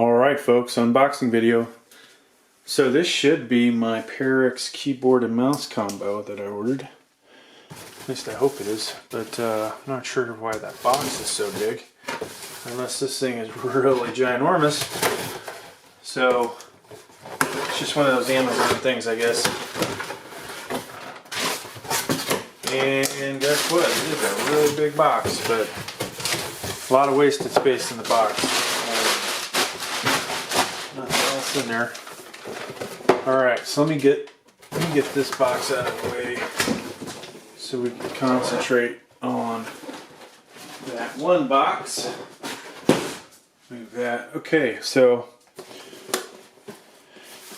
Alright folks, unboxing video. So this should be my Perixx keyboard and mouse combo that I ordered. At least I hope it is, but I'm not sure why that box is so big. Unless this thing is really ginormous. So it's just one of those Amazon things, I guess. And guess what? It is a really big box, but a lot of wasted space in the box. Nothing else in there. Alright, so let me get this box out of the way so we can concentrate on that one box. Move that. Okay, so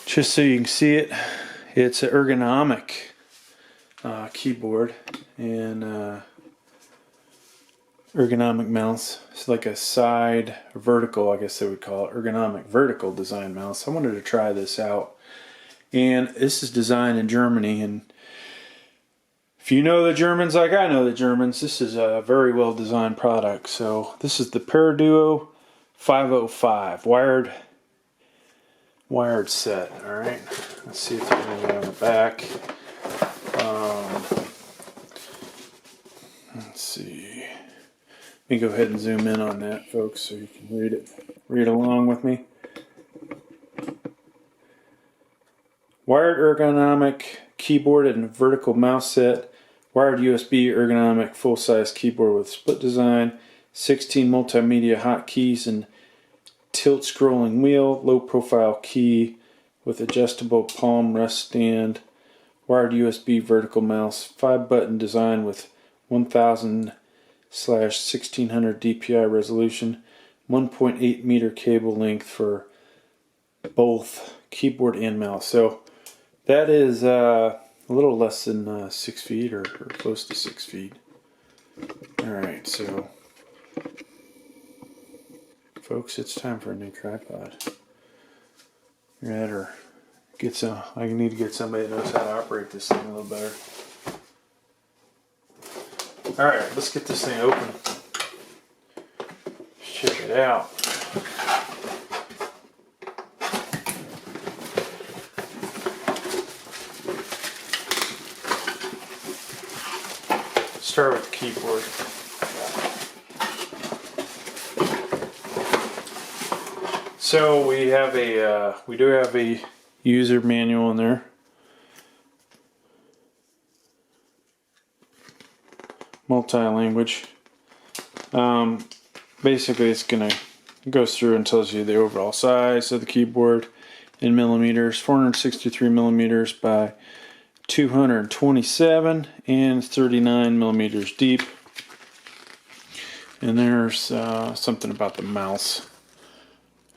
just so you can see it, it's an ergonomic keyboard and ergonomic mouse. It's like a side vertical, I guess they would call it, ergonomic vertical design mouse. I wanted to try this out, and this is designed in Germany, and if you know the Germans like I know the Germans, this is a very well designed product. So this is the Perixx 505 wired set. All right, let's see if there's anything on the back. Let's see. Let me go ahead and zoom in on that, folks, so you can read along with me. Wired ergonomic keyboard and vertical mouse set. Wired USB ergonomic full-size keyboard with split design. 16 multimedia hotkeys and tilt scrolling wheel. Low profile key with adjustable palm rest stand. Wired USB vertical mouse. 5-button design with 1000/1600 DPI resolution, 1.8 meter cable length for both keyboard and mouse. So that is a little less than 6 feet or close to 6 feet. Alright, so folks, it's time for a new tripod. That or I need to get somebody that knows how to operate this thing a little better. Alright, let's get this thing open. Check it out. Start with the keyboard. So we do have a user manual in there. Multi-language. Basically it goes through and tells you the overall size of the keyboard in millimeters. 463 millimeters by 227 and 39 millimeters deep. And there's something about the mouse,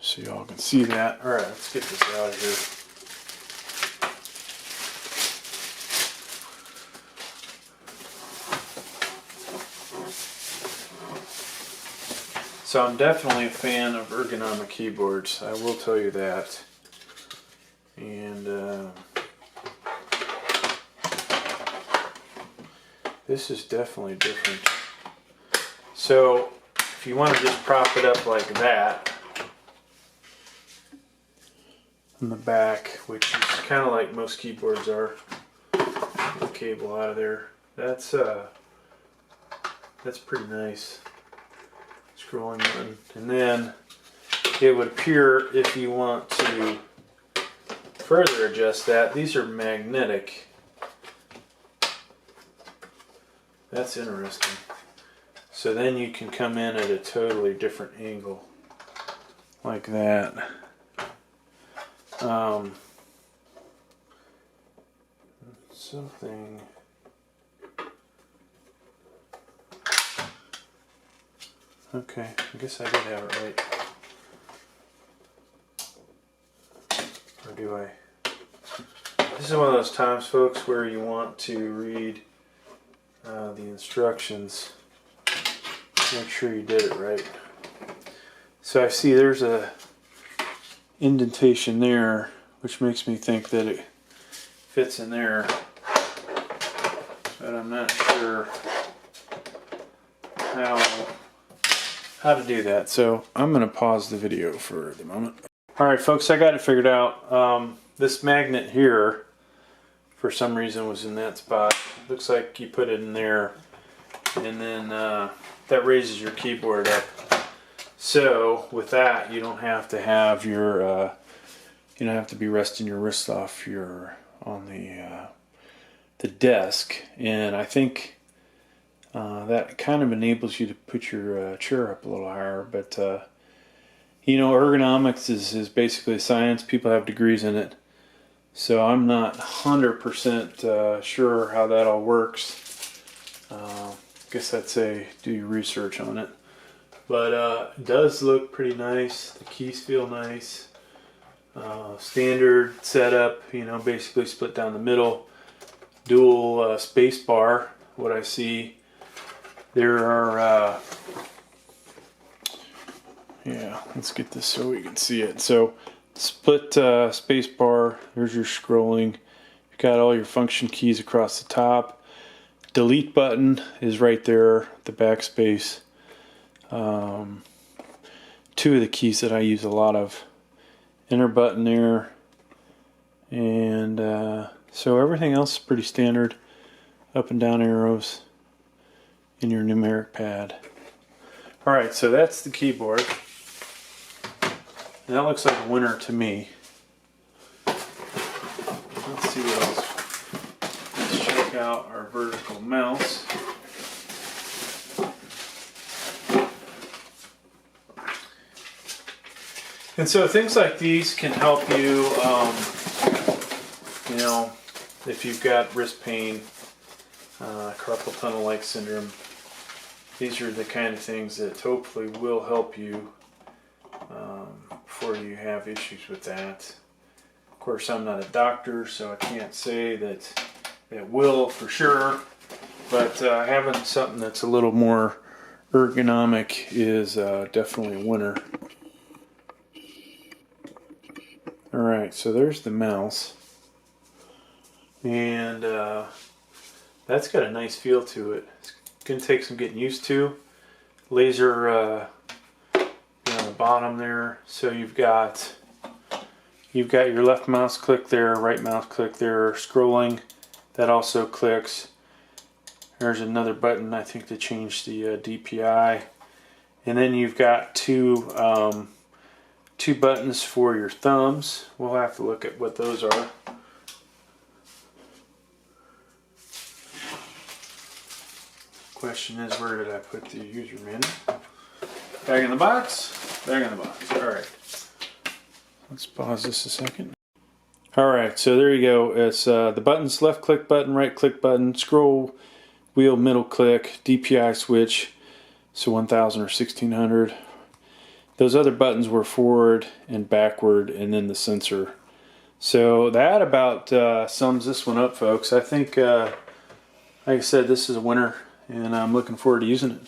so y'all can see that. Alright, let's get this out of here. So I'm definitely a fan of ergonomic keyboards, I will tell you that. And this is definitely different. So if you want to just prop it up like that in the back, which is kind of like most keyboards are, the cable out of there, that's pretty nice. Scrolling button, and then it would appear, if you want to further adjust that, these are magnetic. That's interesting. So then you can come in at a totally different angle like that. Something. Okay, I guess I did have it right. Or do I? This is one of those times, folks, where you want to read the instructions. Make sure you did it right. So I see there's a indentation there, which makes me think that it fits in there. But I'm not sure how how to do that. So I'm going to pause the video for the moment. Alright folks, I got it figured out. This magnet here, for some reason, was in that spot. Looks like you put it in there, and then that raises your keyboard up. So with that, you don't have to have your you don't have to be resting your wrist off on the desk, and I think that kind of enables you to put your chair up a little higher. But you know, ergonomics is basically science. People have degrees in it, so I'm not 100% sure how that all works. Guess I'd say do your research on it. But it does look pretty nice. The keys feel nice. Standard setup, you know, basically split down the middle. Dual space bar, what I see. There are, yeah, let's get this so we can see it. So split space bar, there's your scrolling. You've got all your function keys across the top. Delete button is right there, the backspace. Two of the keys that I use a lot of. Enter button there, and so everything else is pretty standard. Up and down arrows in your numeric pad. Alright, so that's the keyboard. And that looks like a winner to me. Let's see what else. Let's check out our vertical mouse. And so things like these can help you, you know, if you've got wrist pain, carpal tunnel-like syndrome. These are the kind of things that hopefully will help you before you have issues with that. Of course, I'm not a doctor, so I can't say that it will for sure, but having something that's a little more ergonomic is definitely a winner. Alright, so there's the mouse, and that's got a nice feel to it. It's going to take some getting used to. Laser on the bottom there, so you've got your left mouse click there, right mouse click there, scrolling, that also clicks. There's another button, I think, to change the DPI, and then you've got two buttons for your thumbs. We'll have to look at what those are. Question is, where did I put the user manual? Back in the box? Back in the box. Alright. Let's pause this a second. Alright, so there you go. It's the buttons, left click button, right click button, scroll wheel, middle click, DPI switch, so 1000 or 1600. Those other buttons were forward and backward, and then the sensor. So that about sums this one up, folks. I think, like I said, this is a winner, and I'm looking forward to using it.